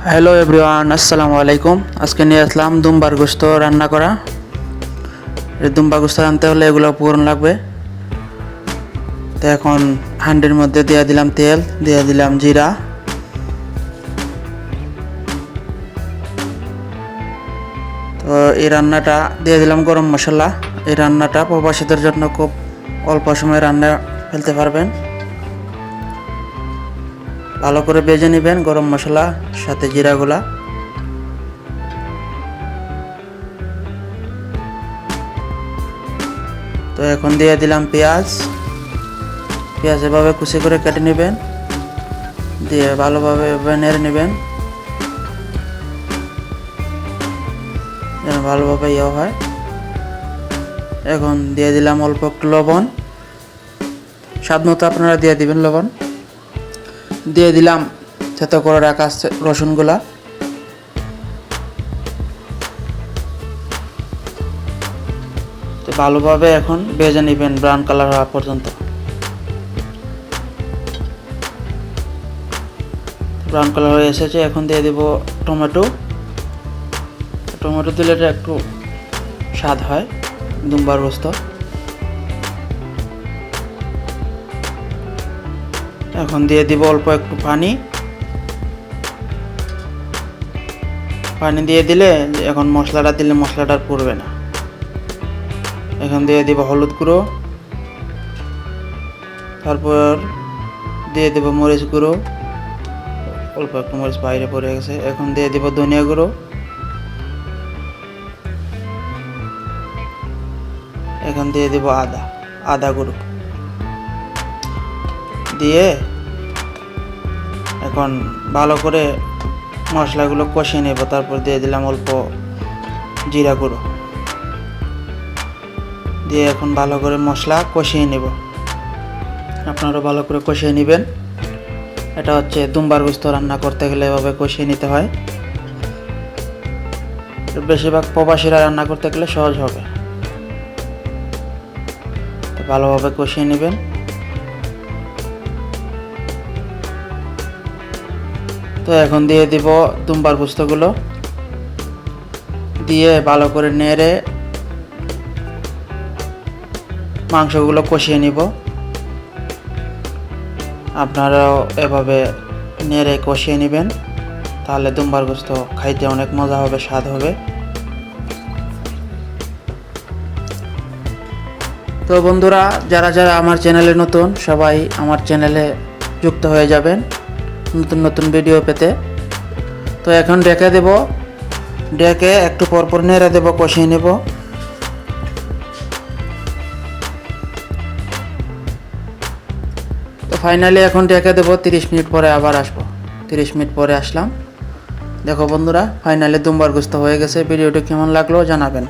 Hello everyone, আসসালামু আলাইকুম। আজকে নিয়ে আসলাম দুম্বার গোস্ত রান্না করা। এই দুম্বার গোস্ত রান্নতে হলে এগুলো উপকরণ লাগবে। তো এখন হাঁডির মধ্যে দিয়ে দিলাম তেল, দিয়ে দিলাম জিরা, তো এই রান্নাটা দিয়ে দিলাম গরম মশলা। এই রান্নাটা প্রবাসীদের জন্য খুব অল্প সময়ে রান্না ফেলতে পারবেন। ভালো করে ভেজে নেবেন গরম মশলা সাথে জিরাগুলা। তো এখন দিয়ে দিলাম পেঁয়াজ এভাবে কুচি করে কেটে নেবেন, দিয়ে ভালোভাবে নেড়ে নেবেন যেন ভালোভাবে হয়। এখন দিয়ে দিলাম অল্প একটু লবণ, স্বাদ মতো আপনারা দিয়ে দিবেন লবণ। দিয়ে দিলাম থেতো করে রাখা রসুনগুলা। তো ভালোভাবে এখন ভেজে নেবেন ব্রাউন কালার হওয়া পর্যন্ত। ব্রাউন কালার হয়ে এসেছে, এখন দিয়ে দেব টমেটো দিলে এটা একটু স্বাদ হয় দুম্বার গোস্ত। এখন দিয়ে দিব অল্প একটু পানি দিয়ে দিলে এখন মশলাটা দিলে মশলাটা পুড়বে না। এখন দিয়ে দিব হলুদ গুঁড়ো, তারপর দিয়ে দেব মরিচ গুঁড়ো, অল্প একটু মরিচ বাইরে পড়ে গেছে। এখন দিয়ে দিব ধনিয়া গুঁড়ো, এখন দিয়ে দিব আদা গুঁড়ো দিয়ে এখন ভালো করে মশলাগুলো কষিয়ে নেব। তারপর দিয়ে দিলাম অল্প জিরা গুঁড়ো দিয়ে এখন ভালো করে মশলা কষিয়ে নেব। আপনারাও ভালো করে কষিয়ে নেবেন। এটা হচ্ছে দুম্বার গোস্ত রান্না করতে গেলে এভাবে কষিয়ে নিতে হয়। বেশিরভাগ প্রবাসীরা রান্না করতে গেলে সহজ হবে। তো ভালোভাবে কষিয়ে নেবেন। তো এখন দিয়ে দিব দুম্বার গোস্তগুলো, দিয়ে ভালো করে নেড়ে মাংসগুলো কষিয়ে নিব। আপনারাও এভাবে নেড়ে কষিয়ে নেবেন, তাহলে দুম্বার গোস্ত খাইতে অনেক মজা হবে, স্বাদ হবে। তো বন্ধুরা, যারা যারা আমার চ্যানেলে নতুন, সবাই আমার চ্যানেলে যুক্ত হয়ে যাবেন নতুন নতুন ভিডিও পেতে। তো এখন ডেকে একটু পরপর নেড়ে দেব, কষিয়ে নেব। তো ফাইনালি এখন ডেকে দেবো, 30 মিনিট পরে আবার আসবো। 30 মিনিট পরে আসলাম। দেখো বন্ধুরা, ফাইনালি দুম্বার গোস্ত হয়ে গেছে। ভিডিওটি কেমন লাগলো জানাবেন।